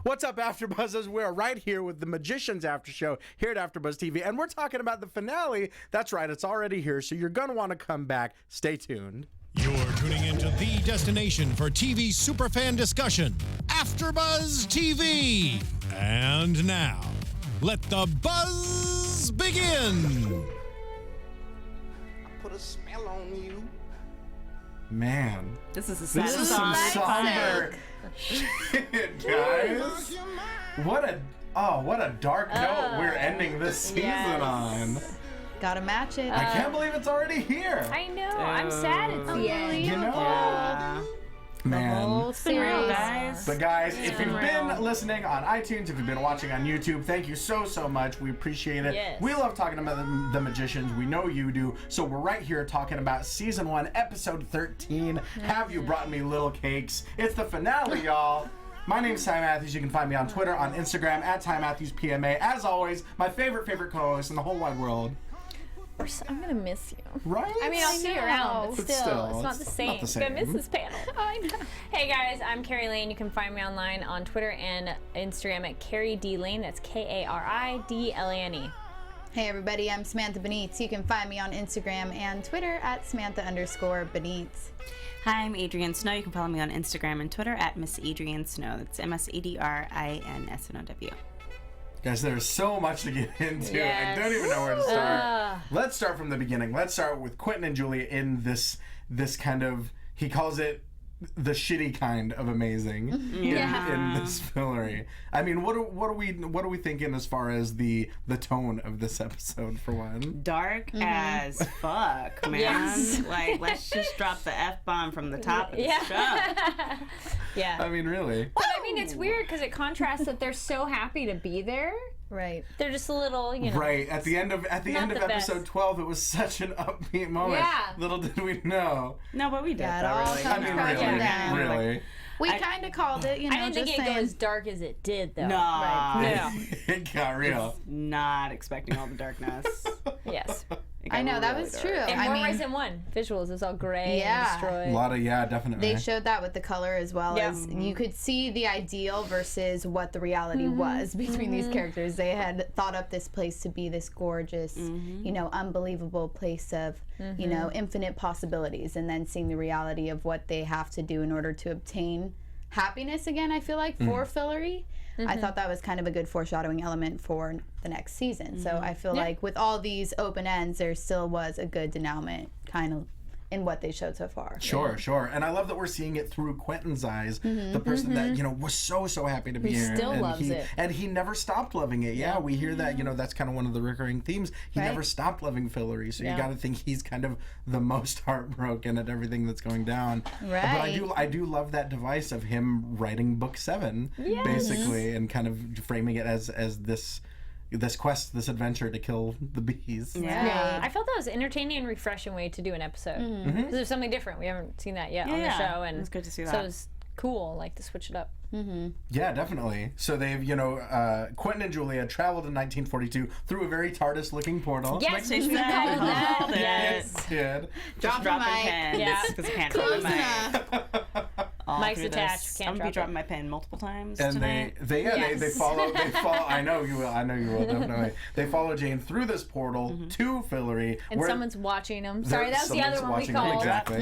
What's up, AfterBuzzers? We're right here with the Magicians After Show here at AfterBuzz TV, and we're talking about the finale. That's right, it's already here, so you're going to want to come back. Stay tuned. You're tuning into the destination for TV superfan discussion, AfterBuzz TV. And now, let the buzz begin. Put a spell on you. Man, This is some somber shit, guys. What a dark note we're ending this season on. Gotta match it. I can't believe it's already here. I know. I'm sad it's here. You know, man. Guys. But guys, if you've been listening on iTunes, if you've been watching on YouTube, thank you so much. We appreciate it. Yes. We love talking about the Magicians. We know you do. So we're right here talking about season 1, episode 13. Have you brought me little cakes? It's the finale, y'all. My name's Ty Matthews. You can find me on Twitter, on Instagram, at Ty Matthews PMA. As always, my favorite co-host in the whole wide world. I'm gonna miss you. Right? I mean, I'll see you around, but still, it's not the same. Not the same. I'm gonna miss this panel. I know. Hey guys, I'm Kari Lane. You can find me online on Twitter and Instagram at Kari D Lane. That's KARIDLANE. Hey everybody, I'm Samantha Benitz. You can find me on Instagram and Twitter at Samantha_Benitz. Hi, I'm Adrian Snow. You can follow me on Instagram and Twitter at Miss Adrian Snow. That's MSADRINSNOW. Guys, there's so much to get into. Yes. I don't even know where to start. Let's start from the beginning. Let's start with Quentin and Julia in this kind of, he calls it the shitty kind of amazing in this fillery. I mean, what are we thinking as far as the tone of this episode, for one? Dark as fuck, man. Yes. Like, let's just drop the F-bomb from the top of the show. Yeah. I mean, really. But I mean, it's weird because it contrasts that they're so happy to be there. Right. They're just a little, you know. Right. At the end of the episode best. 12, it was such an upbeat moment. Yeah. Little did we know. No, but we did, Yeah, it though, all really. comes I mean, crashing down. really. We kind of called it, you know, I didn't think just it'd go saying. as dark as it did, though. No. Right. It got real. Not expecting all the darkness. Yes. It got I know, that really was dark. true. And I more mean, ways than one. Visuals, it's all gray Yeah. and destroyed. A lot of, definitely. they showed that with the color as well Yeah. as you could see the ideal versus what the reality was between these characters. They had thought up this place to be this gorgeous, you know, unbelievable place of, you know, infinite possibilities, and then seeing the reality of what they have to do in order to obtain happiness again, I feel like, for Fillery. I thought that was kind of a good foreshadowing element for the next season. So I feel like with all these open ends, there still was a good denouement kind of in what they showed so far. Sure. And I love that we're seeing it through Quentin's eyes, the person that, you know, was so happy to be here. still and loves it. And he never stopped loving it. Yeah, we hear that, you know, that's kind of one of the recurring themes. He never stopped loving Fillery, so you got to think he's kind of the most heartbroken at everything that's going down. Right. But I do love that device of him writing book 7, basically, and kind of framing it as this quest, this adventure to kill the bees. Yeah. I felt that was an entertaining and refreshing way to do an episode. Because there's something different. We haven't seen that yet on the show. And it's good to see that. So it's cool, like, to switch it up. Yeah, definitely. So they've, you know, Quentin and Julia traveled in 1942 through a very TARDIS-looking portal. Yes, Like, we called that. called it. Yes. Did. Just dropping pens. Yeah. Because I can't drop my mic. All Mic's through attached, this. can't I'm gonna drop be it. dropping my pen multiple times And tonight. they follow. I know you will. Definitely. They follow Jane through this portal to Fillery, And someone's watching them. Sorry, that was the other one we called. Exactly.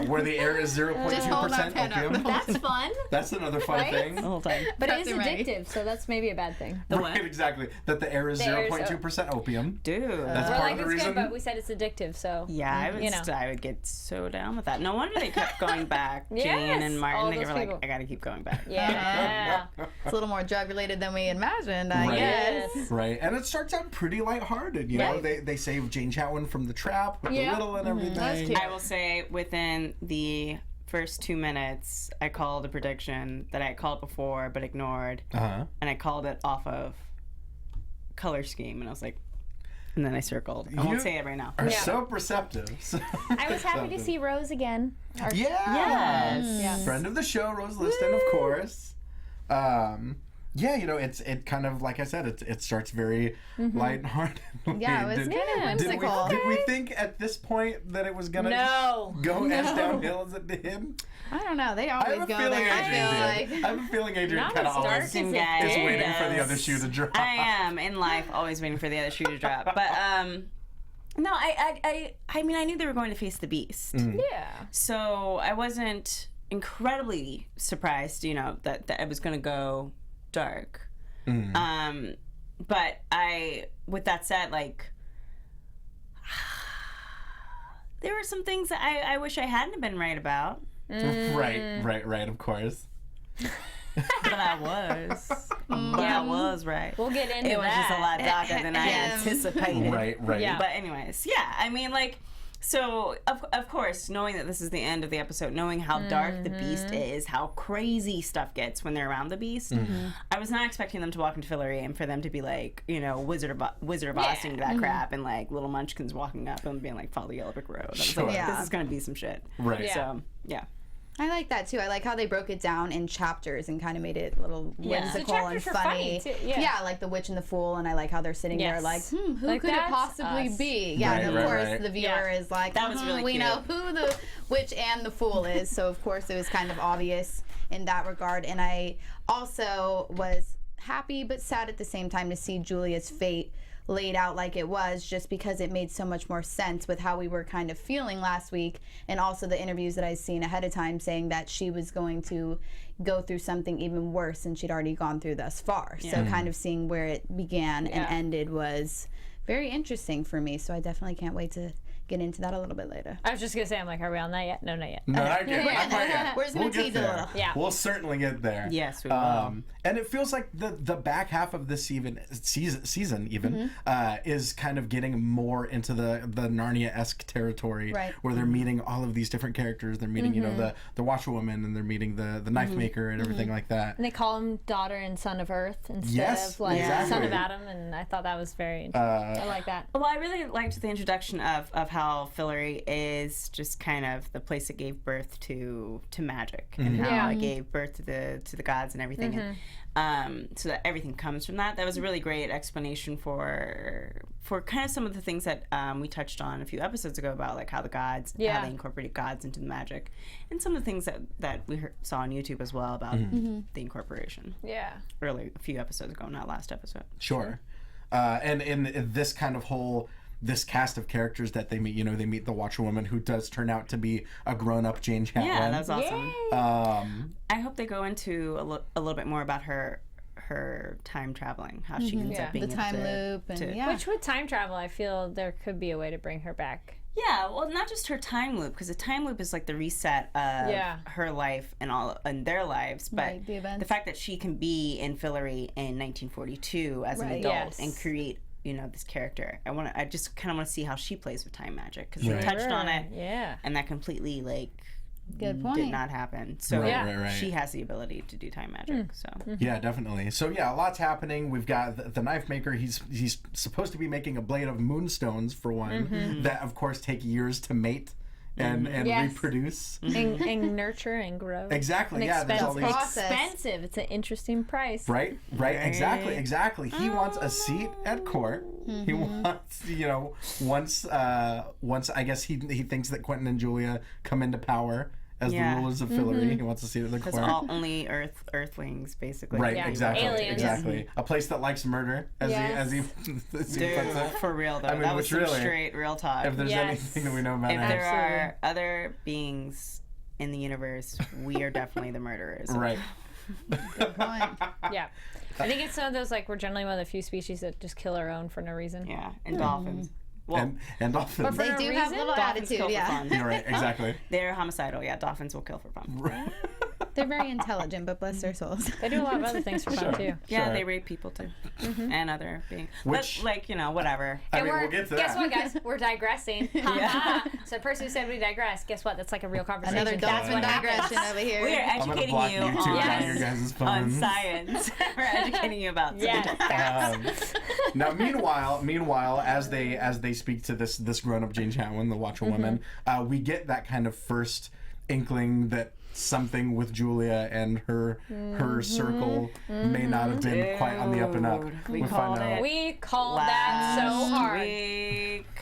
Where the air is 0.2% opium. That's fun. That's another fun thing. The whole time. But it is That's right. addictive, so that's maybe a bad thing. The Right, what? exactly. That the air is The air is 0.2% opium. Dude. That's We're part like, of the it's reason. good, but we said it's addictive, so. Yeah, I would get so down with that. No wonder they kept going back. Jane and All Martin, they those were like, people. I gotta keep going back. Yeah. It's a little more drug related than we imagined, I Right. guess. Yes. Right, and it starts out pretty lighthearted. You know, they save Jane Chatwin from the trap with the little and everything. That's cute. I will say within the first 2 minutes, I called a prediction that I had called before but ignored, and I called it off of color scheme, and I was like, and then I circled. I won't say it right now. Are so perceptive. I was happy to see Rose again. Yes. Yeah. Friend of the show, Rose Liston, of course. Yeah, it kind of, like I said, it starts very lighthearted. Yeah, it was kind of whimsical. Did we think at this point that it was gonna go as downhill as it did? I don't know. They always go there. I have a feeling Adrian kind of always is waiting for the other shoe to drop. I am in life always waiting for the other shoe to drop. But no, I mean, I knew they were going to face the beast. Yeah. So I wasn't incredibly surprised, that it was going to go dark. But with that said, like, there were some things that I wish I hadn't been right about. Right, of course. But I was. I was right. We'll get into that. It was just a lot darker than I anticipated. Right. Yeah. But anyways, yeah, I mean, like, so, of course, knowing that this is the end of the episode, knowing how dark the beast is, how crazy stuff gets when they're around the beast, I was not expecting them to walk into Fillory and for them to be like, Wizard of Boston, that crap, and like little munchkins walking up and being like, follow the yellow brick road. I was like, this is going to be some shit. Right. So, yeah. I like that too. I like how they broke it down in chapters and kind of made it a little whimsical and funny. Too. Yeah, like the witch and the fool, and I like how they're sitting there like, who like, could it possibly be? Yeah, and of course the viewer is like, that was really we cute. know who the witch and the fool is. So of course it was kind of obvious in that regard. And I also was happy but sad at the same time to see Julia's fate laid out like it was, just because it made so much more sense with how we were kind of feeling last week, and also the interviews that I'd seen ahead of time saying that she was going to go through something even worse than she'd already gone through thus far. So kind of seeing where it began and ended was very interesting for me. So I definitely can't wait to get into that a little bit later. I was just going to say, I'm like, are we on that yet? No, not yet. No, not yet. Not quite yet. We're just going to tease a little. Yeah. We'll certainly get there. Yes, we will. And it feels like the back half of this season is kind of getting more into the Narnia-esque territory, where they're meeting all of these different characters. They're meeting, the washerwoman, and they're meeting the knife maker and everything like that. And they call him daughter and son of Earth instead of like son of Adam, and I thought that was very interesting. I like that. Well, I really liked the introduction of how Fillory is just kind of the place that gave birth to magic, and how it gave birth to the gods and everything. And, so that everything comes from that. That was a really great explanation for kind of some of the things that we touched on a few episodes ago about like how the gods, how they incorporated gods into the magic, and some of the things that we saw on YouTube as well about the incorporation. Yeah. Early, a few episodes ago, not last episode. Sure. And in this kind of whole this cast of characters that they meet, they meet the Watcherwoman, who does turn out to be a grown-up Jane Chatwin. Yeah, that's awesome. I hope they go into a little bit more about her time traveling, how she ends up being the time loop, and which with time travel, I feel there could be a way to bring her back. Yeah, well, not just her time loop, because the time loop is like the reset of her life and their lives, but the fact that she can be in Fillory in 1942 as an adult and create this character. I just kind of want to see how she plays with time magic, because they touched on it, and that completely good point. did not happen. So she has the ability to do time magic. So yeah, definitely. So a lot's happening. We've got the knife maker. He's supposed to be making a blade of moonstones for one, that of course take years to mate and reproduce and nurture and grow. Exactly. And there's all these expensive. It's an interesting price. Right. Exactly. He wants a seat at court. He wants, once I guess he thinks that Quentin and Julia come into power as the rulers of Fillory. He wants a seat at the court. Because only Earthlings, basically. Right. Exactly. Aliens. Exactly. A place that likes murder, as he puts it. For real though. I mean, that was some really, straight real talk. If there's anything that we know about if there are other beings in the universe, we are definitely the murderers. Right. Good point. Yeah. I think it's one of those, like, we're generally one of the few species that just kill our own for no reason. Yeah, and dolphins. Well, and dolphins. They do have a little Dolphins attitude, kill for fun. You're right, exactly. They're homicidal, dolphins will kill for fun. They're very intelligent, but bless their souls. They do a lot of other things for fun, too. Yeah, they rape people, too. And other beings. But, whatever. I mean, we'll get to guess that. what, guys? We're digressing. So the person who said we digress, guess what? That's like a real conversation. Another dolphin digression over here. We are educating you your guys' phones. on science. We're educating you about science. Now, meanwhile, as they speak to this grown-up Jane Chatwin, the Watcherwoman, we get that kind of first inkling that something with Julia and her circle may not have been quite on the up and up. We find out. We called that so hard.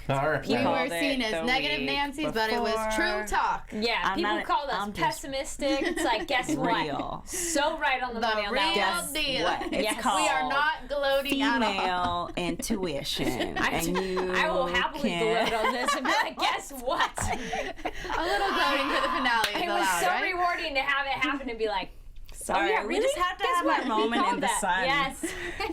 All right. We were seen as negative Nancy's, but it was true talk. Yeah, people called us pessimistic. It's like, guess what? So right on the money on that one. Real deal. Yes, we are not gloating at all. Female intuition. I will happily gloat on this and be like, guess what? A little gloating for the finale is It allowed, was so right? rewarding to have it happen and be like, Sorry, oh, yeah, we really? just have to Guess have what? that moment in the That. sun. Yes.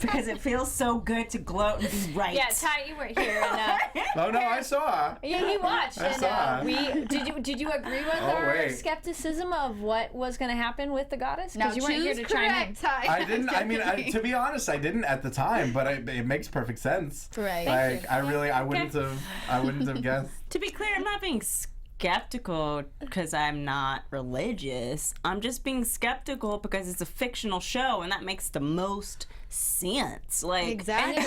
Because it feels so good to gloat and be right. Yeah, Ty, you weren't here. And, Oh no, I saw. yeah, he watched. I saw. And did you agree with our skepticism of what was going to happen with the goddess? Now Because you weren't here to chime in. Ty. I didn't. I mean, to be honest, I didn't at the time, but it makes perfect sense. Right. Like I wouldn't have guessed. To be clear, I'm not being skeptical because I'm not religious. I'm just being skeptical because it's a fictional show and that makes the most sense. Like Exactly.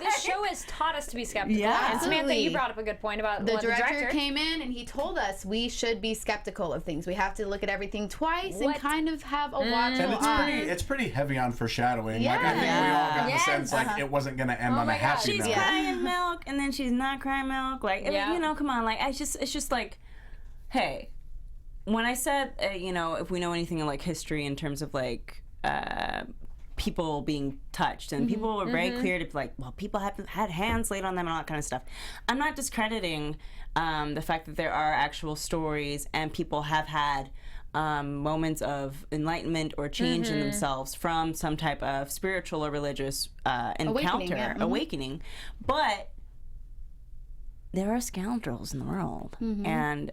This show has taught us to be skeptical. Yeah. And Samantha, Absolutely. you brought up a good point about The what director came in and he told us we should be skeptical of things. We have to look at everything twice and kind of have a watchful And eye. it's pretty heavy on foreshadowing. Like I think we all got the sense like it wasn't gonna end on a my God. happy she's note. crying milk and then she's not crying milk. Like you know, come on. Like it's just like, hey, when I said you know, if we know anything in like history in terms of like people being touched and people were very clear to be like, well, people have had hands laid on them and all that kind of stuff. I'm not discrediting the fact that there are actual stories and people have had moments of enlightenment or change in themselves from some type of spiritual or religious encounter, awakening. But there are scoundrels in the world, and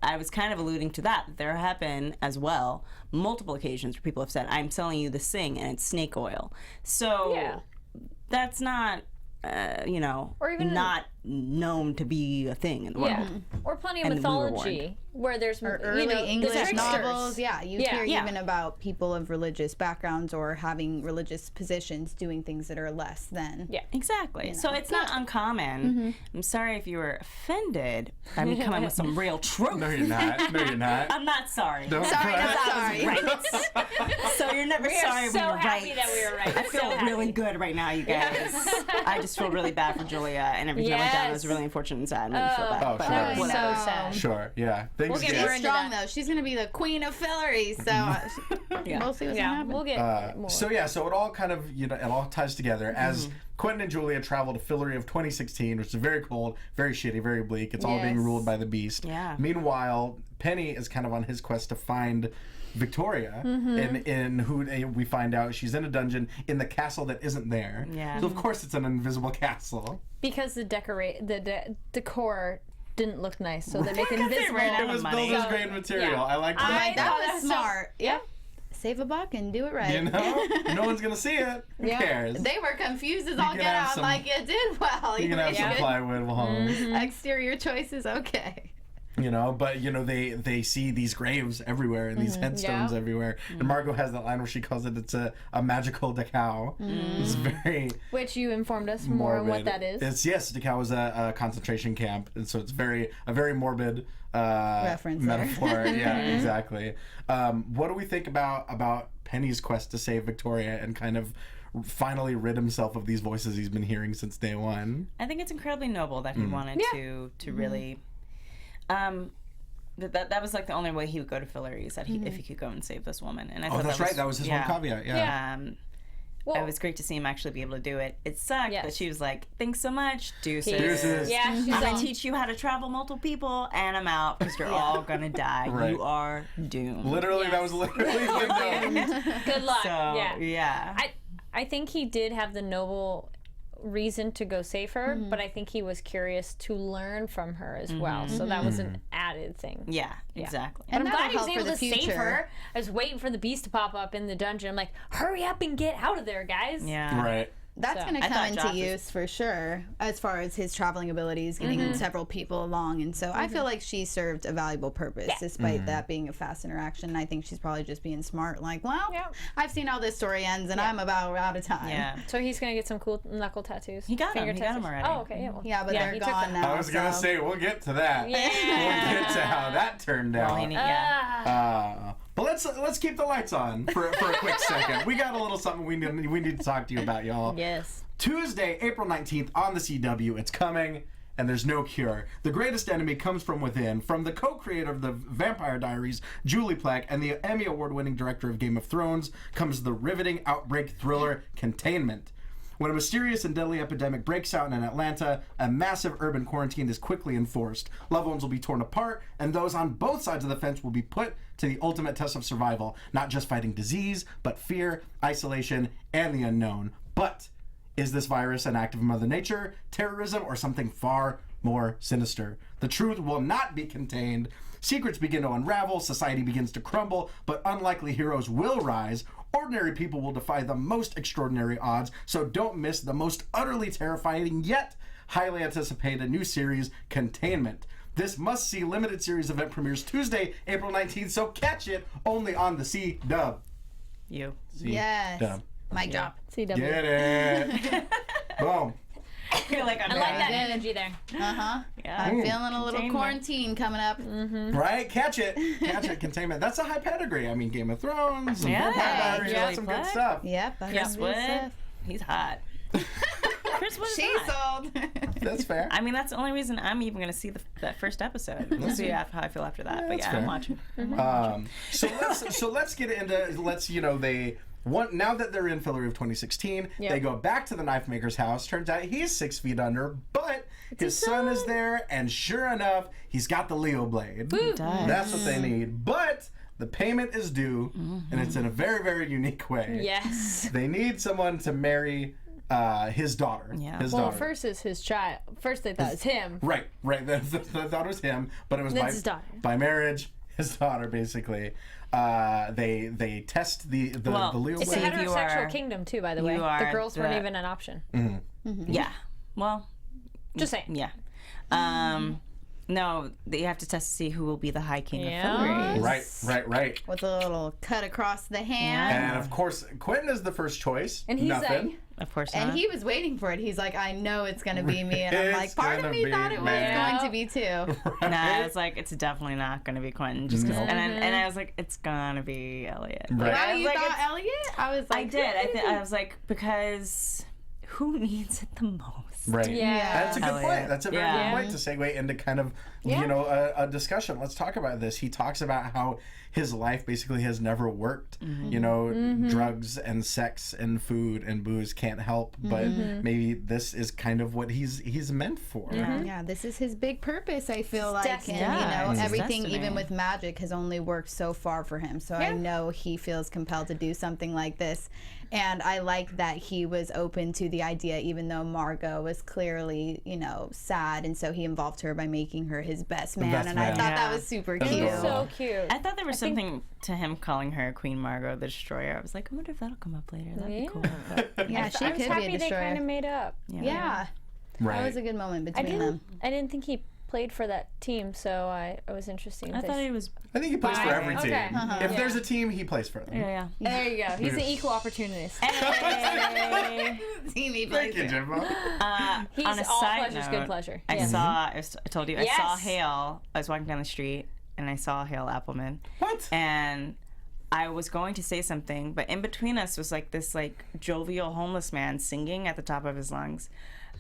I was kind of alluding to that. There have been as well multiple occasions where people have said, "I'm selling you this thing, and it's snake oil." So that's not, you know, Or even not known to be a thing in the world. Yeah. Or plenty of And we were mythology where there's Early you know, English the tricksters. novels, you hear even about people of religious backgrounds or having religious positions doing things that are less than. Yeah. Exactly. So it's not uncommon. I'm sorry if you were offended. I'm coming with some real truth. No, you're not. No, you're not. I'm not sorry. Don't Sorry, cry. not sorry. Right. So you're never sorry so when you're happy right. that we were right. I feel really good right now, you guys. I just feel really bad for Julia and everything that went down. It was really unfortunate and sad. And made me feel bad. Oh, But sure. So whatever. sad. Sure. Yeah. Things We'll get get. more She's into strong that. though. She's gonna be the queen of Fillery, so we'll see what's gonna Yeah, happen. we'll get more. So it all kind of it all ties together as Quentin and Julia travel to Fillory of 2016, which is very cold, very shitty, very bleak. It's all being Yes. ruled by the beast. Yeah. Meanwhile, Penny is kind of on his quest to find Victoria, in who we find out she's in a dungeon in the castle that isn't there. Yeah. So of course it's an invisible castle. Because the decor didn't look nice, so they make it invisible. ran out It was money. builder's grade material. Yeah. I like I that. That thought was that's so- smart. Yep. Save a buck and do it right. You know, no one's gonna see it. Who cares? They were confused as all can get have out. some- Like you did well. You can have some plywood homes. Exterior choices, okay. You know, but they see these graves everywhere and these headstones everywhere. And Margot has that line where she calls it's a magical Dachau. It's very Which you informed us more on what morbid. that is. It's Dachau is a concentration camp, and so it's a very morbid Reference there. metaphor. Yeah, exactly. What do we think about Penny's quest to save Victoria and kind of finally rid himself of these voices he's been hearing since day one? I think it's incredibly noble that he wanted to really. That was like the only way he would go to Fillory is that if he could go and save this woman. And I thought that's right. That was his one caveat. Yeah. It was great to see him actually be able to do it. It sucked that she was like, "Thanks so much, deuces. Deuces. Yeah, she's I'm all, gonna teach you how to travel multiple people, and I'm out because you're all gonna die. Right. You are doomed." Literally, that was literally the note. good luck. So yeah. I think he did have the noble reason to go save her, but I think he was curious to learn from her as well. So that was an added thing. Yeah, exactly. But I'm that'll glad he was help for able the to save future. her. I was waiting for the beast to pop up in the dungeon. I'm like, hurry up and get out of there, guys. Yeah. Right. That's So, going to I come thought into Josh was- use for sure, as far as his traveling abilities, getting several people along. And so I feel like she served a valuable purpose, despite that being a fast interaction. I think she's probably just being smart, like, well, I've seen how this story ends, and I'm about out of time. Yeah. So he's gonna get some cool knuckle tattoos. He got 'em. Finger He got 'em tattoos. already. Oh, okay. Yeah, well, Yeah, but they're he took gone them. now. I was gonna so- say we'll get to that. Yeah. We'll get to how that turned out. Yeah. But let's keep the lights on for a quick second. We got a little something we need to talk to you about, y'all. Yes. Tuesday, April 19th on the CW. It's coming, and there's no cure. The greatest enemy comes from within. From the co-creator of the Vampire Diaries, Julie Plec, and the Emmy Award-winning director of Game of Thrones, comes the riveting outbreak thriller Containment. When a mysterious and deadly epidemic breaks out in Atlanta, a massive urban quarantine is quickly enforced. Loved ones will be torn apart, and those on both sides of the fence will be put to the ultimate test of survival. Not just fighting disease, but fear, isolation, and the unknown. But is this virus an act of Mother Nature, terrorism, or something far more sinister? The truth will not be contained. Secrets begin to unravel, society begins to crumble, but unlikely heroes will rise. Ordinary people will defy the most extraordinary odds, so don't miss the most utterly terrifying yet highly anticipated new series, Containment. This must-see limited series event premieres Tuesday, April 19th, so catch it only on the CW. Yes. My job. CW. Get it. Boom. I feel like I'm I like that Good. energy there. Uh-huh. Yeah. I'm feeling a little quarantine coming up. Right? Catch it. Containment. That's a high pedigree. I mean, Game of Thrones, and Yeah. Vampire Diaries, Yeah. that's some good stuff. Yep. Chris Wood. He's hot. Chris Wood is She's hot. sold. That's fair. I mean, that's the only reason I'm even going to see that first episode. We'll see how I feel after that. But that's yeah, fair. I'm watching. So let's get into now that they're in February of 2016, they go back to the knife maker's house. Turns out he's 6 feet under, but his son is there, and sure enough, he's got the Leo blade. That's what they need. But the payment is due, and it's in a very, very unique way. Yes. They need someone to marry his daughter. Yeah. His Well, daughter. first is his child. First they thought it was him. Right. They thought it was him, but it was That's his daughter. by marriage. His daughter, basically. They test the Leo It's a blade. heterosexual kingdom too, by the way. you The are girls weren't even an option. Yeah. Well, Just saying. yeah. No, you have to test to see who will be the High King Yeah. of February. Right. With a little cut across the hand. And of course, Quentin is the first choice. And he's Nothing. like, Of course not. And he was waiting for it. He's like, I know it's going to be me. And I'm like, It's part of gonna me be thought it was me. going to be too. Nah, I was like, it's definitely not going to be Quentin. Just 'cause, and I was like, it's going to be Elliot. Right. Wow, I was you like, thought Elliot? I was I like, did. I was like, because who needs it the most? Right. Yeah. That's a good Elliot. point. That's a very Yeah. good point to segue into kind of, a discussion. Let's talk about this. He talks about how his life basically has never worked. Drugs and sex and food and booze can't help, but maybe this is kind of what he's meant for. Yeah, this is his big purpose, I feel like. destiny. And, Yeah, it's his everything, destiny. even with magic, has only worked so far for him. So I know he feels compelled to do something like this. And I like that he was open to the idea, even though Margot was clearly, sad. And so he involved her by making her his best man. best And man. I thought that Yeah. was super That's cute. adorable. so cute. I thought there was something to him calling her Queen Margot the Destroyer. I was like, I wonder if that'll come up later. That'd be cool. But, Yeah, she I was could be happy a they destroyer. kind of made up. Yeah, Right. that was a good moment I between them. didn't think he played for that team, so it was interesting. I thought he was. I think he plays for every team. Okay. If there's a team, he plays for them. Yeah. There you go. He's an equal opportunist. Hey. Thank you, Jimbo. He's On a all side pleasure's note, good pleasure. I Yes. I told you, I saw Yes. Hale. I was walking down the street and I saw Hale Appleman. What? And I was going to say something, but in between us was this jovial homeless man singing at the top of his lungs.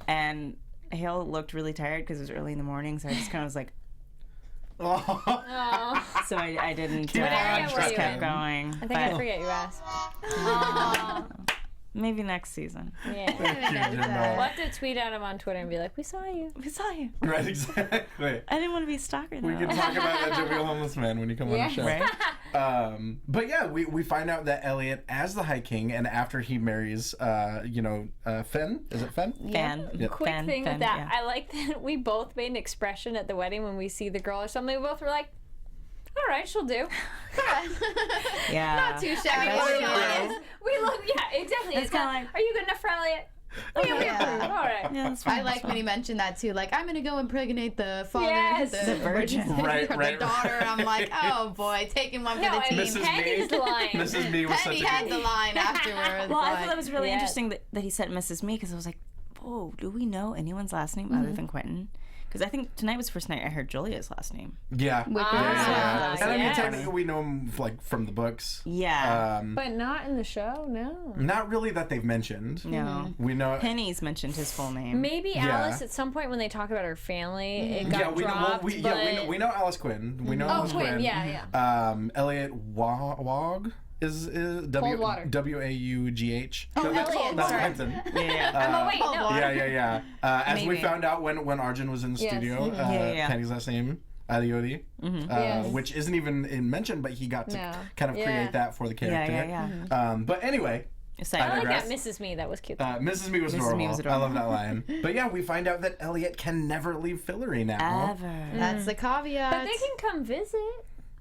And Hale looked really tired because it was early in the morning, so I just kind of was like, Oh, so I didn't. Keep on Just trucking. kept going. I think I forget you asked. Maybe next season. Yeah. We'll have to tweet at him on Twitter and be like, we saw you. We saw you. Right, exactly. I didn't want to be a stalker though. We can talk about that jovial homeless man when you come on the show. Right? But yeah, we find out that Elliot, as the High King, and after he marries, Finn, is it Finn? Quick thing with that, I like that we both made an expression at the wedding when we see the girl or something. We both were like, all right, she'll do. Yeah. Not too shabby. We look, yeah, exactly. It's kinda kind like- are you good enough for Elliot? Okay, we approve. All right. Yeah, that's I fine, like when he mentioned that too. Like, I'm gonna go impregnate the father, Yes. the virgin. Right, the right. daughter. I'm like, oh boy, taking one for No, the I team. mean, Mrs. Penny's Me. lying. Mrs. Me was such Penny a had the line afterwards. Well, I like, thought that was really Yes. interesting that he said Mrs. Me because I was like, oh, do we know anyone's last name other than Quentin? Because I think tonight was the first night I heard Julia's last name. Yeah. Wicked. Yeah. was And I mean, yeah. technically, we know him like from the books. Yeah. But not in the show, no. Not really that they've mentioned. No. We know. Penny's mentioned his full name. Maybe Alice at some point when they talk about her family, it got we know. dropped. We know Alice Quinn. We know Oh, Alice Quinn, Quinn. yeah. Elliot Wog is Water. Waugh. Oh, No, that's Elliot, that's sorry. Clinton. Yeah. Oh, wait, no. Yeah. As we Maybe. found out when Arjun was in the Yes. studio, Yeah. Penny's last name, Alioti, Yes. which isn't even mentioned, but he got to No. kind of Yeah. create that for the character. Yeah. But anyway, I like digress. that Mrs. Me. That was cute. Mrs. Me was Mrs. adorable. Me was I love adorable. that line. But yeah, we find out that Elliot can never leave Fillory now. Ever. That's the caveat. But they can come visit,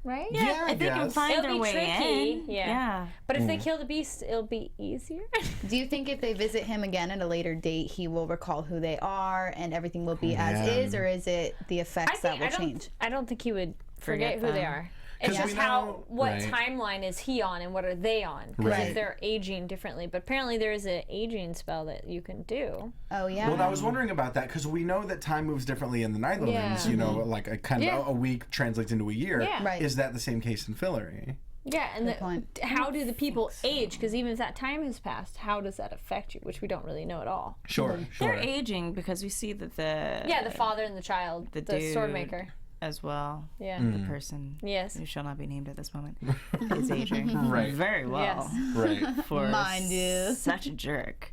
right? Yeah, I if they can guess. find It'll their be way tricky, in. yeah. But if they kill the beast, it'll be easier. Do you think if they visit him again at a later date, he will recall who they are and everything will be as is, or is it the effects that will change? I don't think he would forget who they them. are. It's 'Cause just we know- what right. timeline is he on and what are they on? Because Right. they're aging differently. But apparently there is an aging spell that you can do. Oh, yeah. Well, I was wondering about that because we know that time moves differently in the Netherlands. Yeah. You know, like a kind of a week translates into a year. Yeah. Right. Is that the same case in Fillory? Yeah, and point. how do the people age? Because even if that time has passed, how does that affect you? Which we don't really know at all. Sure. They're aging because we see that Yeah, the father and the child, the dude sword maker. as well. Yeah. Mm. The person Yes. who shall not be named at this moment is aging Right. very well. Yes. Right. For Mind you. such a jerk.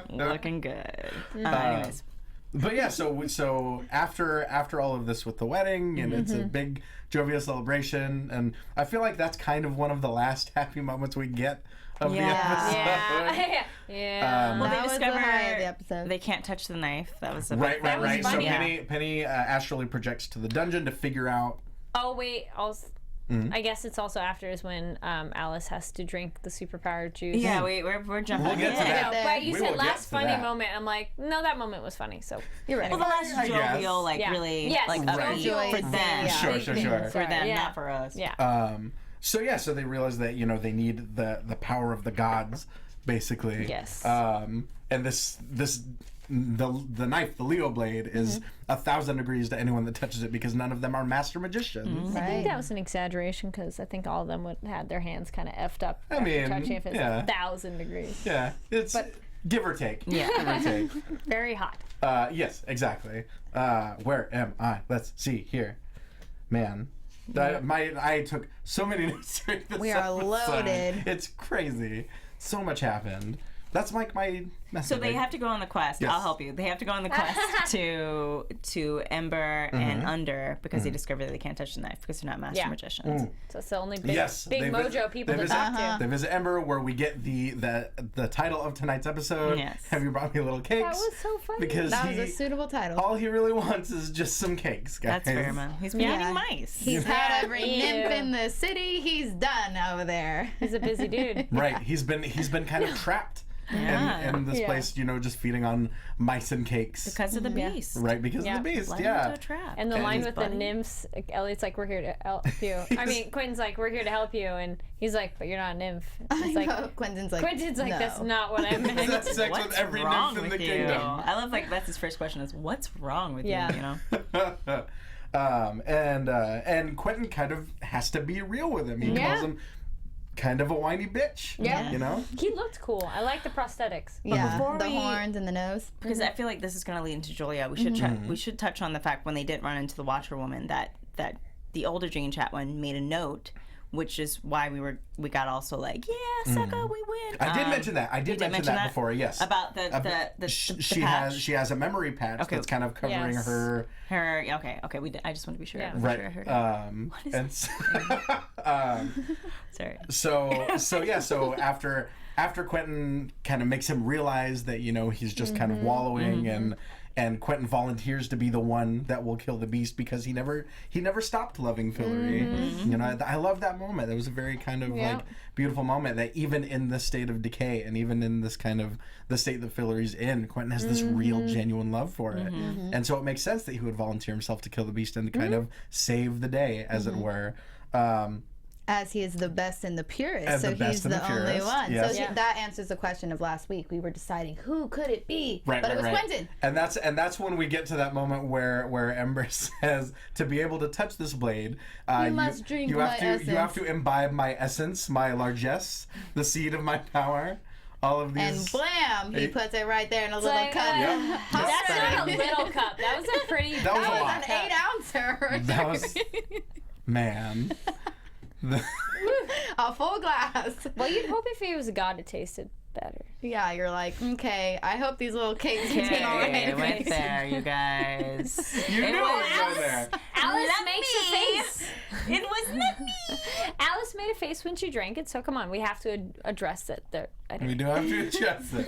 Looking good. Anyways. But yeah, so after all of this with the wedding, and it's a big jovial celebration, and I feel like that's kind of one of the last happy moments we get of the episode. Yeah. Yeah. Well, That they was the discover high of the episode. they can't touch the knife. That was a Right. was So funny. Penny astrally projects to the dungeon to figure out. Oh wait, also, I guess it's also after is when Alice has to drink the superpowered juice. Yeah, we're jumping. We'll get to in. that. I know, but you We said will get last to funny that. moment. I'm like, no, that moment was funny. So You're right. Well, the last I guess. jovial, like Yeah. really, Yes, like right. upbeat for them. Yeah. Sure. For them, Yeah. not for us. yeah. So they realize that they need the power of the gods, basically. Yes. And the knife, the Leo blade, is 1,000 degrees to anyone that touches it because none of them are master magicians. I think that was an exaggeration because I think all of them would had their hands kind of effed up after mean, touching if it's yeah. 1,000 degrees. Yeah, it's give or take. Yeah. Give or take. Very hot. Yes, exactly. Where am I? Let's see here. Man. I took so many notes during this We are episode. loaded. It's crazy. So much happened. That's like my message. So they have to go on the quest. Yes. I'll help you. They have to go on the quest to Ember and Under because they discover that they can't touch the knife because they're not master Yeah. magicians. So it's the only big, Yes, big they mojo people to talk to. They visit Ember, where we get the title of tonight's episode. Yes. Have you brought me little cakes? That was so funny. Because That was a suitable title. all he really wants is just some cakes, guys. That's fair, man. He's been eating mice. He's had every Ew. nymph in the city. He's done over there. He's a busy dude. Right. He's been kind of trapped in this Yeah. place, just feeding on mice and cakes. Because of the beast. Right, because Yeah. of the beast, Let him yeah. into a trap. And the line his with buddy. the nymphs, Elliot's like, we're here to help you. I mean, Quentin's like, we're here to help you. And he's like, but you're not a nymph. It's like, Quentin's like, no. That's not what I He's had meant. sex What's with every wrong nymph in with the you? kingdom. I love that's his first question is, what's wrong with Yeah. you? And Quentin kind of has to be real with him. He calls him kind of a whiny bitch. Yeah. You He looked cool. I like the prosthetics. Yeah, before the we- horns and the nose. Because I feel like this is going to lead into Julia. We should we should touch on the fact when they did run into the Watcher woman that the older Jane Chatwin made a note, which is why we got also like, yeah, sucker, we win. I did mention that. I did mention that before. Yes. About the she patch. has a memory patch that's kind of covering Yes. her. Her okay. I just want to be sure. Yeah. I'm Right. sure I heard it. And Sorry. so after Quentin kind of makes him realize that he's just kind of wallowing and Quentin volunteers to be the one that will kill the beast because he never stopped loving Fillory. I love that moment. It was a very kind of like beautiful moment that even in this state of decay and even in this kind of the state that Fillory's in, Quentin has this real genuine love for it. And so it makes sense that he would volunteer himself to kill the beast and to kind of save the day, as it were. As he is the best and the purest, As so the best he's and the the only purest, one. yes. So that answers the question of last week. We were deciding who could it be, but it was Quentin. And that's when we get to that moment where Ember says, to be able to touch this blade, you must drink my essence. You have to imbibe my essence, my largesse, the seed of my power. All of these. And blam, he puts it right there in a little like, cup. Yep. That's not a little cup. That was a pretty. That was a lot. An 8 ouncer. Right That there. was, man. A full glass. Well, you'd hope if he was a god, it tasted better. Yeah, you're like, okay, I hope these little cakes contain all It right. went there, you guys. You knew it was right there. Alice makes a face. It was not me. Alice made a face when she drank it, so come on, we have to address it. There, We do have to adjust it.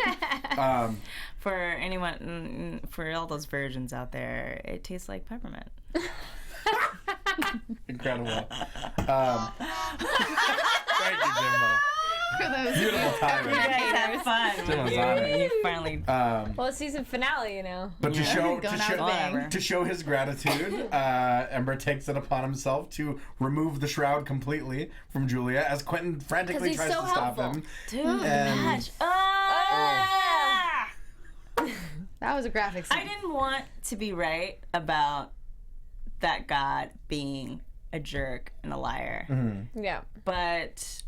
For anyone, for all those virgins out there, it tastes like peppermint. Incredible. Thank you, Jimbo. For those Beautiful timing. You guys have fun. Jimbo's on it. You finally. well, it's season finale, you know. But to show Going out bang. to show his gratitude, Ember takes it upon himself to remove the shroud completely from Julia as Quentin frantically 'Cause he's tries so to stop helpful. him. Dude, And- gosh. That was a graphic scene. I didn't want to be right about that god being a jerk and a liar, Yeah. but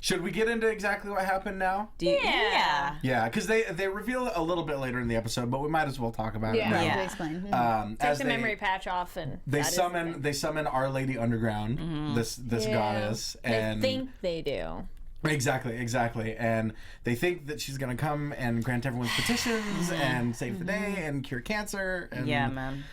Should we get into exactly what happened now? yeah. Yeah, because they reveal it a little bit later in the episode, but we might as well talk about it Yeah. now. To Yeah. explain. Take As the memory patch off and they that is summon the Our Lady Underground, this thing. goddess, They and think they do. Exactly. And they think that she's going to come and grant everyone's petitions and save the day and cure cancer. And Yeah, man.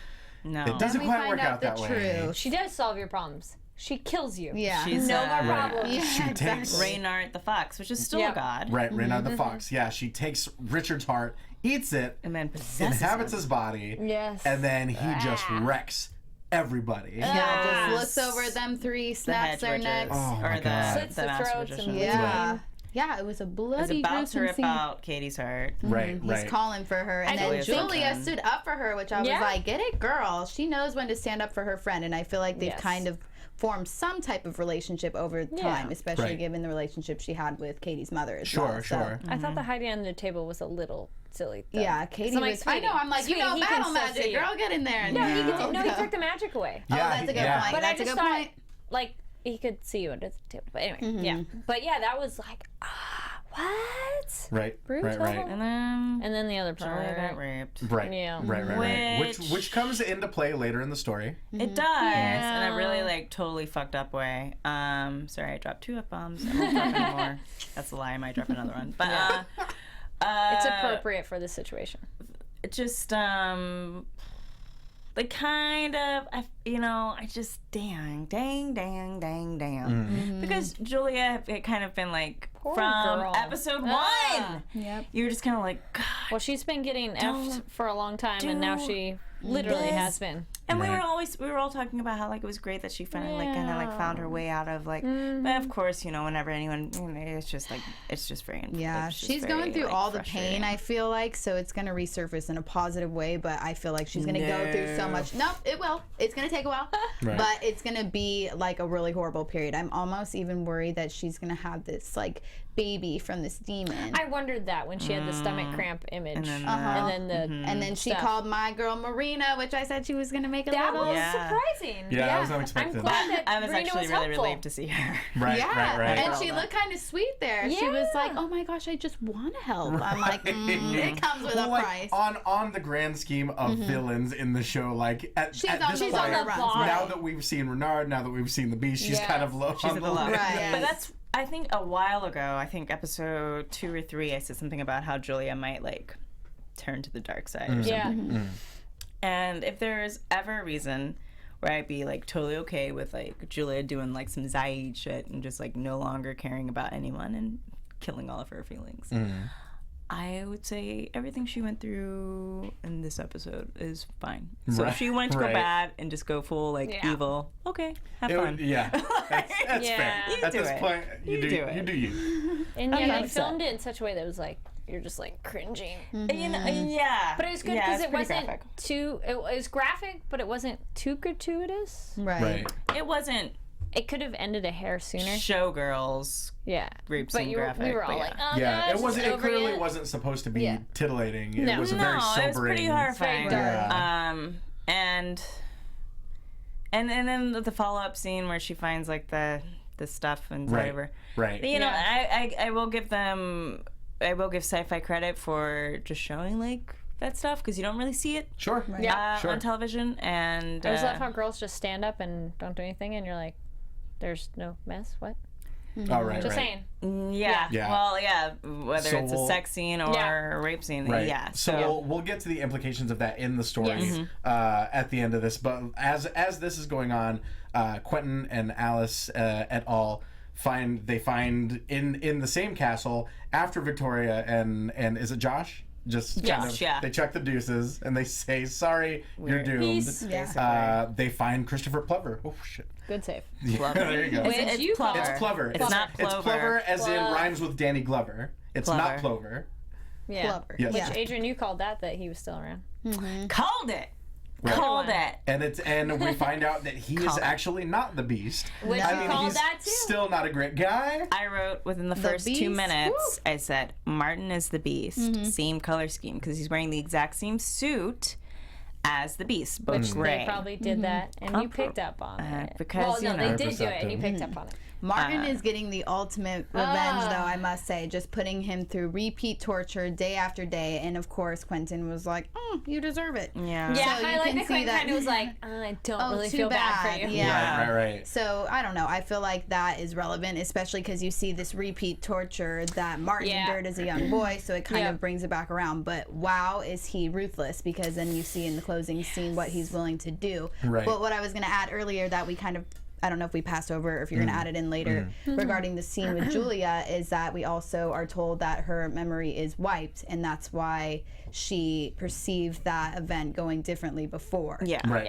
No. It doesn't We quite find work out out the that way. truth. She does solve your problems. She kills you. Yeah. She's No more Right. problems. Yeah, She takes exactly. Reynard the fox, which is still Yep. a god, Right, Reynard the Fox. Yeah, she takes Richard's heart, eats it, and then possesses inhabits him. his body, Yes. and then he just wrecks everybody. Yeah, just Yes. looks over them three, The snaps hedge their witches, necks. Oh my or God. Slits the the master throats and magician. Yeah. Yeah, it was a It was bloody about to gruesome rip scene. out Katie's heart. Right. He's calling for her, and I then don't think- Julia stood up for her, which I was Yeah. like, "Get it, girl! She knows when to stand up for her friend." And I feel like they've Yes. kind of formed some type of relationship over time, especially Right. given the relationship she had with Katie's mother as Sure, well. sure. I thought the hiding under the table was a little silly. Though. Yeah, Katie So I'm was. like, I know. I'm like, sweetie, you know, he can battle still magic, see you. girl. Get in there. And No, he go. could, he took the magic away. Yeah, Oh, that's a good point. But That's I a just good thought, point. like, he could see you under the table. But anyway, yeah. But yeah, that was like, what? Right. Brutal. Right. And then And then the other Julia part. got raped. Right. Yeah. Right. Which- Which comes into play later in the story. It does, and a really like totally fucked up way. Sorry, I dropped 2 F-bombs. I won't drop any more. That's a lie. I might drop another one. But It's appropriate for the situation. it just like kind of I just dang because Julia had kind of been like from girl. episode 1. Yep. You were just kind of like, God. Well, she's been getting effed for a long time, and now do she literally this. has been. And Right. we were all talking about how like it was great that she finally like kind of like found her way out of like. Mm-hmm. But of course, whenever anyone, it's just very. Yeah, it's just she's very, going through like, all the frustrating. pain, I feel like, so it's going to resurface in a positive way, but I feel like she's going to go through so much. Nope, it will. It's going to take a while, Right. but it's going to be like a really horrible period. I'm almost even worried that she's going to have this like baby from this demon. I wondered that when she had the stomach cramp image, and Uh-huh. then the And then she stuff. called my girl Marina, which I said she was going to make a That little. was Yeah. surprising. Yeah, that was I'm unexpected. glad that I was Marina actually was really helpful. relieved to see her. Right. Yeah, Right. and she looked kind of sweet there. She was Yeah. like, "Oh my gosh, I just want to help." I'm like, "It comes with Well, a like, price." on the grand scheme of villains in the show, like at She's at on this the point, bottom. bottom. now that we've seen Renard, now that we've seen the Beast, she's Yes. kind of low She's on at the the low. list. Right. But that's, I think a while ago, I think episode 2 or 3, I said something about how Julia might like turn to the dark side or something. Yeah. And if there's ever a reason where I'd be like totally okay with like Julia doing like some Zaid shit and just like no longer caring about anyone and killing all of her feelings, I would say everything she went through in this episode is fine. So Right, if she went to right. go bad and just go full like Yeah. evil, okay, have It fun. would, yeah, that's Yeah. fair. You At do this it. point, you do do it. you do you. And yeah, they Okay. filmed it in such a way that was like you're just like cringing. Yeah. But it was good Yeah, because it's it pretty wasn't graphic. too. It was graphic, but it wasn't too gratuitous. Right. Right. It wasn't it could have ended a hair sooner. Showgirls. Yeah. Rape But scene we were graphic, all but like, yeah. oh Yeah, gosh, it wasn't. it's It over clearly yet. wasn't supposed to be Yeah. titillating. It No. was a very sobering. it was pretty horrifying. Yeah. And then the follow-up scene where she finds like the stuff and whatever. Right. You know, Yeah. I will give Syfy credit for just showing like that stuff because you don't really see it Sure. Yeah. Sure. on television. And I just love how girls just stand up and don't do anything, and you're like, "There's no mess." What? Oh, right. Just right. saying. yeah. Yeah. Well, yeah. Whether So it's a sex scene or Yeah. a rape scene, Right. yeah. So we'll get to the implications of that in the story Yes. at the end of this. But as this is going on, Quentin and Alice et al. find in the same castle after Victoria and is it Josh? Just kind of, yeah. They check the deuces and they say, "Sorry, you're doomed." Peace. Yeah. They find Christopher Plover. Oh shit! Good save. Yeah, there you go. It's you call It's her. Plover. It's not It's Plover. Plover as in rhymes with Danny Glover. It's not Plover. Yeah. Clever. Yes. Yeah. Adrian, you called that he was still around. Called it. Right. Called it. And we find out that he is actually not the Beast. Which I you mean, called he's that too. still not a great guy. I wrote within the first 2 Beast? minutes, I said, Martin is the Beast. Same color scheme, because he's wearing the exact same suit as the Beast, but Which gray. they probably did that, and you picked up on it. because, well, no, you know, they did do it, and you picked up on it. Martin is getting the ultimate revenge, though, I must say, just putting him through repeat torture day after day. And of course, Quentin was like, "You deserve it." Yeah. Yeah, So you I like can that see Quentin that- kind of was like, I don't really too feel bad for bad. you. Yeah. Right. So I don't know. I feel like that is relevant, especially because you see this repeat torture that Martin Yeah. endured as a young boy. So it kind Yeah. of brings it back around. But wow, is he ruthless? Because then you see in the closing scene what he's willing to do. Right. But what I was going to add earlier that we kind of, I don't know if we passed over or if you're going to add it in later regarding the scene with Julia is that we also are told that her memory is wiped, and that's why she perceived that event going differently before. Yeah. Right.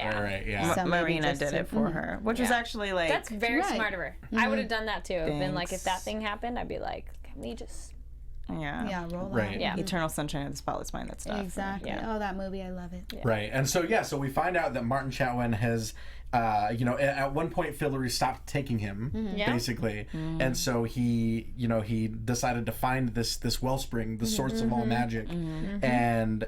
Yeah. So maybe Marina just did to- it for her, which was actually like That's very Right. smart of her. I would have done that too. I've been like, if Thanks. that thing happened, I'd be like, can we just. Yeah, roll Right. out. Yeah. Eternal Sunshine of the Spotless Mind. That stuff. Exactly. Yeah. Oh, that movie, I love it. Right. And so so we find out that Martin Chatwin has at one point Fillory stopped taking him Yeah. basically. And so he decided to find this wellspring, the source of all magic. And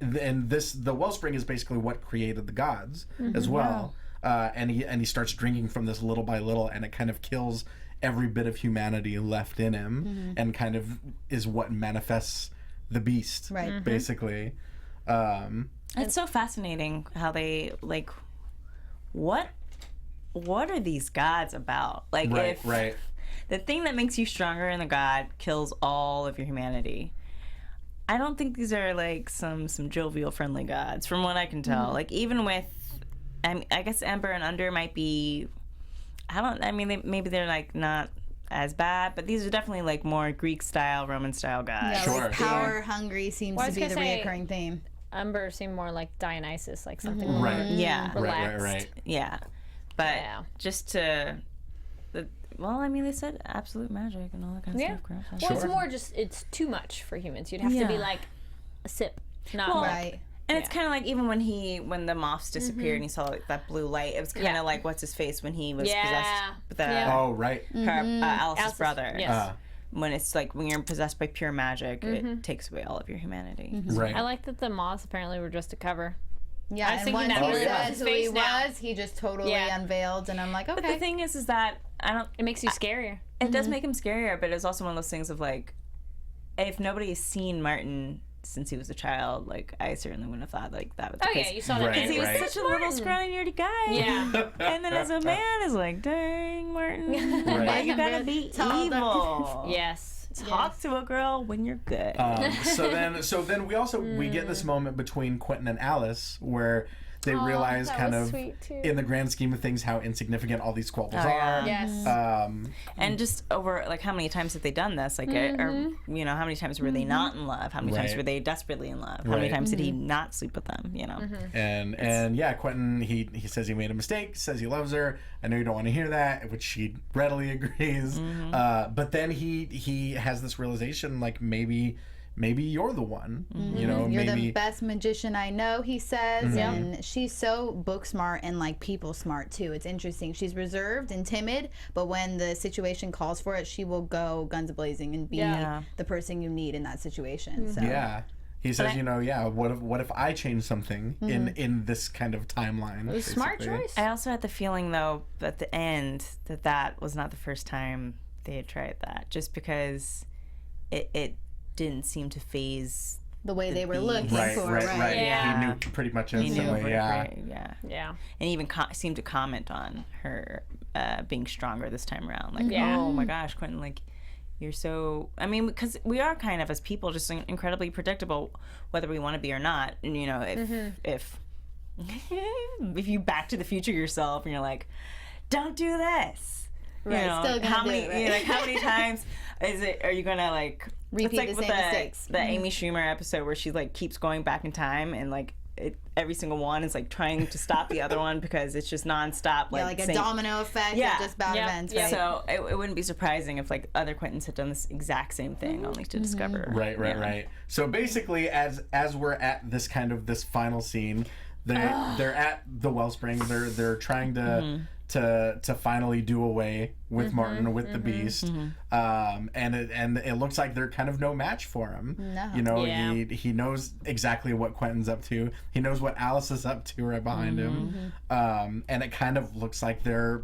the wellspring is basically what created the gods as well. And he starts drinking from this little by little, and it kind of kills every bit of humanity left in him, and kind of is what manifests the beast, Right. basically. It's so fascinating how they like. What are these gods about? Like, if the thing that makes you stronger in the god kills all of your humanity. I don't think these are like some jovial, friendly gods, from what I can tell. Like, even with, I guess Ember and Under might be. Maybe they're like not as bad, but these are definitely like more Greek style, Roman style gods. Yeah, like power hungry seems Well, I to was be gonna the say- reoccurring theme. Umber seemed more like Dionysus, like something Right. more Yeah. relaxed. Right. Yeah, but Yeah. just to, they said absolute magic and all that kind of Yeah. stuff. Crap. Well, it's more just, it's too much for humans. You'd have to be Yeah. like a sip, not Well, like, Right. And it's kind of like even when the moths disappeared and he saw like, that blue light, it was kind of Yeah. like what's his face when he was Yeah. possessed with Yeah. Oh, right. Alice's Alice's- brother. yes. When it's like when you're possessed by pure magic, it takes away all of your humanity. Right. I like that the moths apparently were just a cover. Yeah, I was and thinking once that he really said was who his he face now. was, he just totally Yeah. unveiled, and I'm like, okay. But the thing is that It makes you scarier. it does make him scarier, but it's also one of those things of like, if nobody has seen Martin since he was a child, like I certainly wouldn't have thought like that was the Oh, case. yeah, you saw that. Right, Because he was right. such a little scrawny nerdy guy. Yeah. And then as a man is like, dang, Martin, Right. why you gotta be Tall, dark. evil? Yes. Talk to a girl when you're good. So then we get this moment between Quentin and Alice where they realize that kind was of sweet, too. in the grand scheme of things how insignificant all these squabbles yeah. are. Yes. And just over, like, how many times have they done this? Like, or, you know, how many times were they not in love? How many times Right. were they desperately in love? How many Right. times did he not sleep with them, you know? And yeah, Quentin he says he made a mistake, says he loves her. I know you don't want to hear that, which she readily agrees. But then he has this realization, like maybe maybe you're the one. You know, You're maybe the best magician I know, he says. And she's so book smart and like people smart too. It's interesting. She's reserved and timid, but when the situation calls for it, she will go guns blazing and be the person you need in that situation. So yeah. He says, you know, what if I change something in this kind of timeline? It was a smart choice. I also had the feeling, though, at the end, that was not the first time they had tried that. Just because it didn't seem to phase the way they were looking right. Yeah. He knew pretty much instantly. Yeah. And even seemed to comment on her being stronger this time around. Like, oh my gosh, Quentin, like, you're so... I mean, because we are kind of, as people, just incredibly predictable, whether we want to be or not. And, you know, if you Back to the Future yourself and you're like, don't do this. Right, you know, still gonna how do many, it, right? you know, like, how many times are you gonna like repeat it's like the with same mistakes? The Amy Schumer episode where she like keeps going back in time and like every single one is like trying to stop the other one because it's just nonstop. Like a domino effect of just bad events. Right? So it wouldn't be surprising if like other Quentins had done this exact same thing, only to discover. Right. So basically, as we're at this kind of this final scene, they're at the Wellspring. They're trying to finally do away with Martin, with the Beast, and it looks like they're kind of no match for him. No. You know, he knows exactly what Quentin's up to. He knows what Alice is up to right behind him, and it kind of looks like they're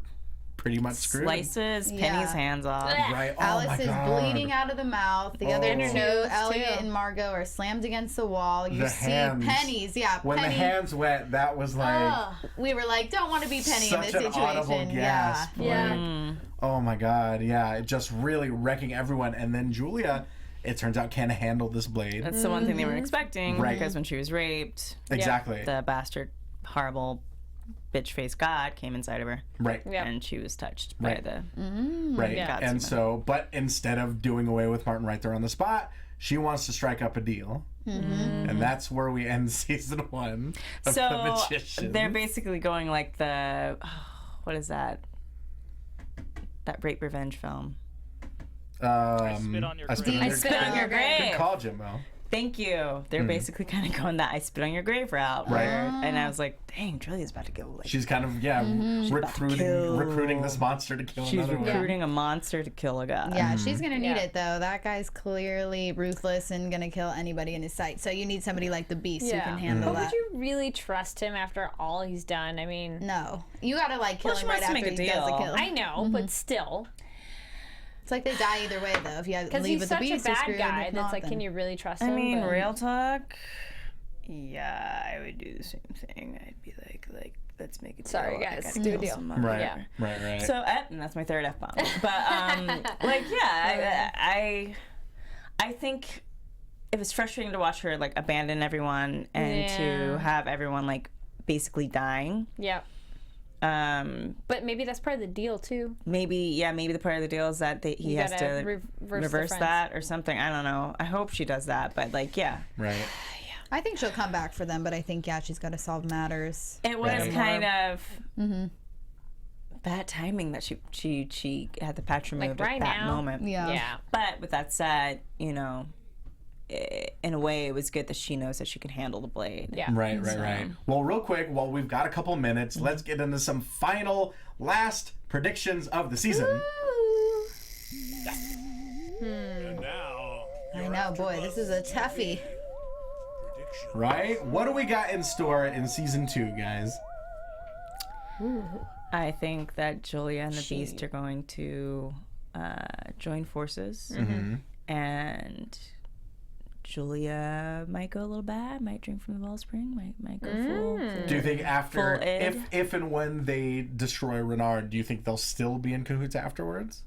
pretty much screwed. Slices Penny's hands off. Right. Alice is bleeding out of the mouth. The other two, Elliot too. and Margot, are slammed against the wall. You The see hands. Penny's, When Penny. the hands went, that was like We were like, don't want to be Penny in this such an audible situation. gasp. Yeah. Like, oh my God, yeah, it just really wrecking everyone. And then Julia, it turns out, can't handle this blade. That's the one thing they weren't expecting, Right. because when she was raped, Exactly. the bastard, horrible, bitch-faced God came inside of her. Right. Yep. And she was touched Right. by the... Right. Yeah. And so, but instead of doing away with Martin right there on the spot, she wants to strike up a deal. And that's where we end season 1 of The Magicians. They're basically going like the... what is that? That rape revenge film. I Spit on Your Grave. I Spit on Your Grave. Good call, Jimbo. Thank you. They're basically kind of going that I Spit on Your Grave route. Right. And I was like, dang, Julia's about to go like... She's kind of, recruiting this monster to kill She's another one. recruiting a monster to kill a guy. Yeah, she's going to need it, though. That guy's clearly ruthless and going to kill anybody in his sight. So you need somebody like the Beast who can handle But that. would you really trust him after all he's done? I mean... No. You got to, like, kill Well, she him right wants to after make he a does the deal. kill. I know, but still. It's like they die either way, though. If you Because leave he's with the such a Beast, you're bad screwed. guy If that's not, like, then- can you really trust him? I mean, But- real talk. Yeah, I would do the same thing. I'd be like, let's make it. Sorry, guys, do a deal. Right. Yeah. Right. So, and that's my third F-bomb. But, like, yeah, I think it was frustrating to watch her, like, abandon everyone and to have everyone, like, basically dying. Yeah. But maybe that's part of the deal, too. Maybe the part of the deal is that he has gotta to reverse the that or something. I don't know. I hope she does that, but, like, yeah. Right. I think she'll come back for them, but I think, she's got to solve matters. It was Right. kind of bad timing that she had the patch removed right at that now. moment. Yeah. But with that said, you know, in a way, it was good that she knows that she can handle the blade. Yeah. Right. Well, real quick, while we've got a couple minutes, let's get into some final, last predictions of the season. And now, I know, boy, this is a toughie. Right? What do we got in store in season 2, guys? I think that Julia and the Beast are going to join forces, and Julia might go a little bad, might drink from the Wellspring, might go full. Do you think after, Full id. if and when they destroy Renard, do you think they'll still be in cahoots afterwards?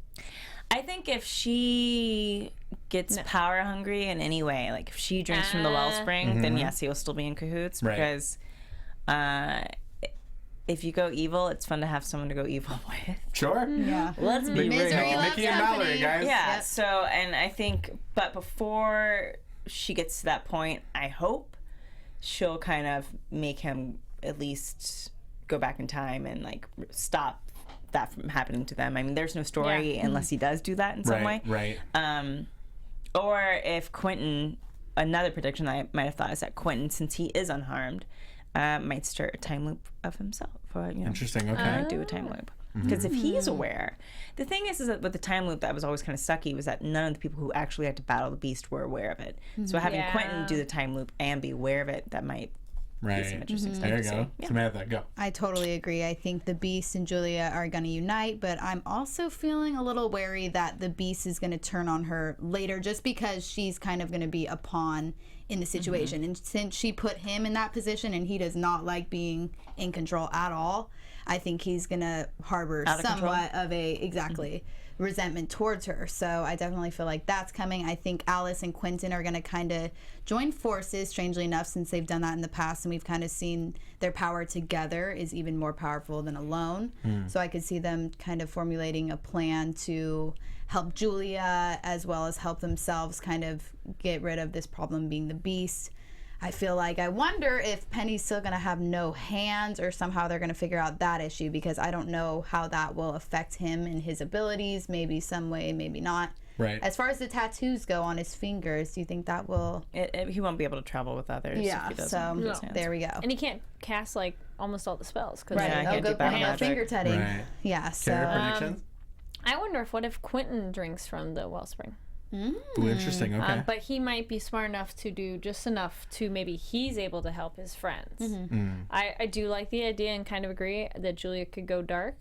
I think if she gets power hungry in any way, like if she drinks from the Wellspring, then yes, he'll still be in cahoots. Right. Because if you go evil, it's fun to have someone to go evil with. Sure. Yeah. Let's be Misery real. loves Mickey and company. Mallory, guys. Yeah. Yep. So, and I think, but before she gets to that point, I hope she'll kind of make him at least go back in time and like stop that from happening to them. I mean, there's no story unless he does do that in some way. Right. Or if Quentin another prediction I might have thought is that Quentin, since he is unharmed, might start a time loop of himself. Interesting. Okay. Do a time loop. Because if he's aware, the thing is that with the time loop that was always kind of sucky was that none of the people who actually had to battle the beast were aware of it. So having Quentin do the time loop and be aware of it, that might be some interesting stuff. There you go. Yeah. Samantha, go. I totally agree. I think the Beast and Julia are going to unite, but I'm also feeling a little wary that the Beast is going to turn on her later just because she's kind of going to be a pawn in the situation. And since she put him in that position and he does not like being in control at all, I think he's going to harbor somewhat of a, resentment towards her. So I definitely feel like that's coming. I think Alice and Quentin are going to kind of join forces, strangely enough, since they've done that in the past, and we've kind of seen their power together is even more powerful than alone. So I could see them kind of formulating a plan to help Julia as well as help themselves kind of get rid of this problem being the Beast. I feel like I wonder if Penny's still going to have no hands or somehow they're going to figure out that issue, because I don't know how that will affect him and his abilities. Maybe some way, maybe not. Right. As far as the tattoos go on his fingers, do you think that will... He won't be able to travel with others. Yeah, if he so there we go. And he can't cast like almost all the spells. Right. Yeah, I can't do good battle point. magic. Finger tutting. Right. Yeah, so... Kari, predictions? I wonder what if Quentin drinks from the Wellspring. Ooh, interesting. Okay. But he might be smart enough to do just enough to maybe he's able to help his friends. I do like the idea and kind of agree that Julia could go dark.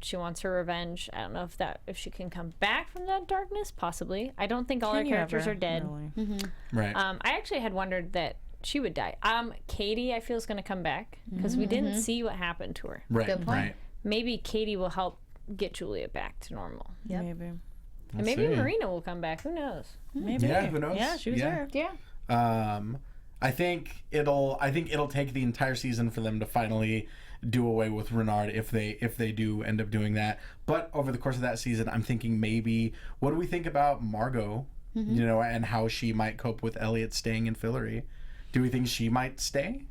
She wants her revenge. I don't know if she can come back from that darkness. Possibly. I don't think all our characters are dead. Really? Right. I actually had wondered that she would die. Katie, I feel, is going to come back because we didn't see what happened to her. Right. Good point. Right. Maybe Katie will help get Julia back to normal. Yep. Maybe. And maybe Marina will come back. Who knows? Maybe. Yeah, who knows? Yeah, she was there. Yeah. I think it'll take the entire season for them to finally do away with Renard if they do end up doing that. But over the course of that season, I'm thinking maybe, what do we think about Margot? You know, and how she might cope with Elliot staying in Fillory. Do we think she might stay?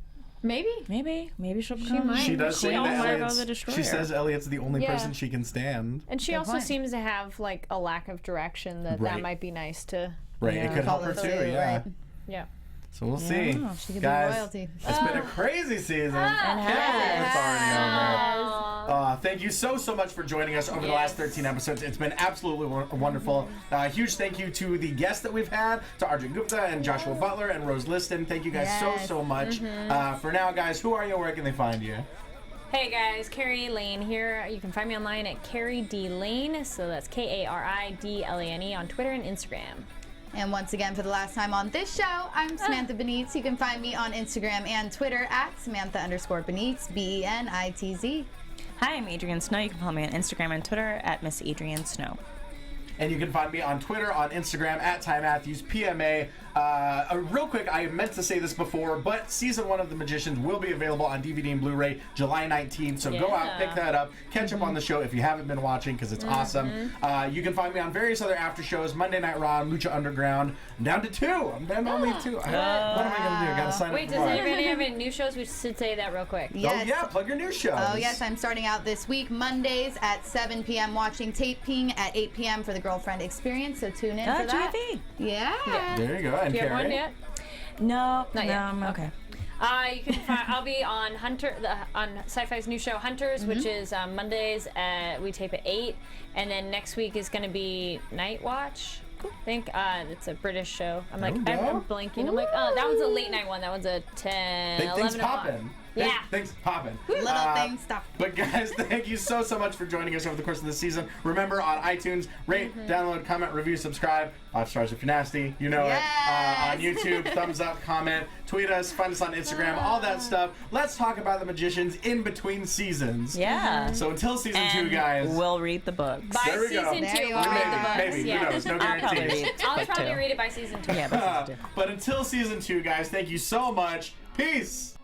Maybe. Maybe she'll become. might. She does say that Margot Elliot's, the Destroyer. she says Elliot's the only Yeah. person she can stand. And she Good also point. seems to have like a lack of direction that Right. might be nice to. Right. It could help Follow her too. through, Yeah. right. Yeah. So we'll see. She could Guys, be royalty. it's been a crazy season. Can't believe it's already over. Thank you so much for joining us over the last 13 episodes. It's been absolutely wonderful. Huge thank you to the guests that we've had, to Adrian Gupta and Joshua Butler and Rose Liston. Thank you guys so much. For now, guys, who are you? Where can they find you? Hey guys, Kari Lane here. You can find me online at Kari D Lane. So that's KARIDLANE on Twitter and Instagram. And once again, for the last time on this show, I'm Samantha Benitz. You can find me on Instagram and Twitter at Samantha_Benitz, BENITZ. Hi, I'm Adrian Snow. You can follow me on Instagram and Twitter at Miss Adrian Snow. And you can find me on Twitter, on Instagram, at Ty Matthews, PMA. Real quick, I meant to say this before, but season 1 of The Magicians will be available on DVD and Blu-ray July 19th. So go out, pick that up, catch up on the show if you haven't been watching, because it's awesome. You can find me on various other after shows: Monday Night Raw, Lucha Underground. I'm down to 2. I'm down to only 2. What am I gonna do? Gotta sign Wait, up does for it. anybody have any new shows? We should say that real quick. Yes. Oh yeah, plug your new shows. Oh, yes, I'm starting out this week, Mondays at 7 p.m., watching Taping at 8 p.m. for the Girlfriend Experience, so tune in for that. GV. Yeah. There you go. And Do you have Kari? one yet? No, Not yet. I'm okay. You can find, I'll be on on Syfy's new show Hunters, which is Mondays. We tape at 8, and then next week is going to be Night Watch. I think it's a British show. I'm like, There we go. I'm blinking. I'm like, oh, that one's a late night one. That one's a 10, Big 11 things o'clock. popping. Yeah. Things popping. Little things, stuff. But guys, thank you so much for joining us over the course of the season. Remember, on iTunes, rate, download, comment, review, subscribe. 5 stars if you're nasty. You know it. On YouTube, thumbs up, comment, tweet us, find us on Instagram, all that stuff. Let's talk about The Magicians in between seasons. Yeah. So until season 2, And guys. we'll read the books. By There we go. season There 2, you we'll are. read the books. Maybe. Yeah. Who knows? No I'll probably guarantees. read I'll book probably 2. read it by season 2. Yeah, but season 2. But until season 2, guys, thank you so much. Peace.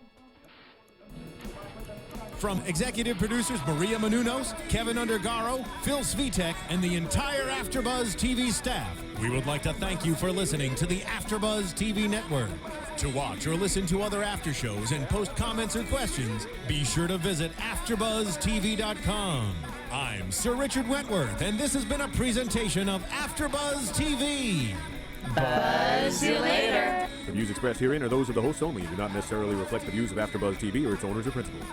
From executive producers Maria Menounos, Kevin Undergaro, Phil Svitek, and the entire AfterBuzz TV staff, we would like to thank you for listening to the AfterBuzz TV network. To watch or listen to other after shows and post comments or questions, be sure to visit AfterBuzzTV.com. I'm Sir Richard Wentworth, and this has been a presentation of AfterBuzz TV. Buzz you later. The views expressed herein are those of the hosts only and do not necessarily reflect the views of AfterBuzz TV or its owners or principals.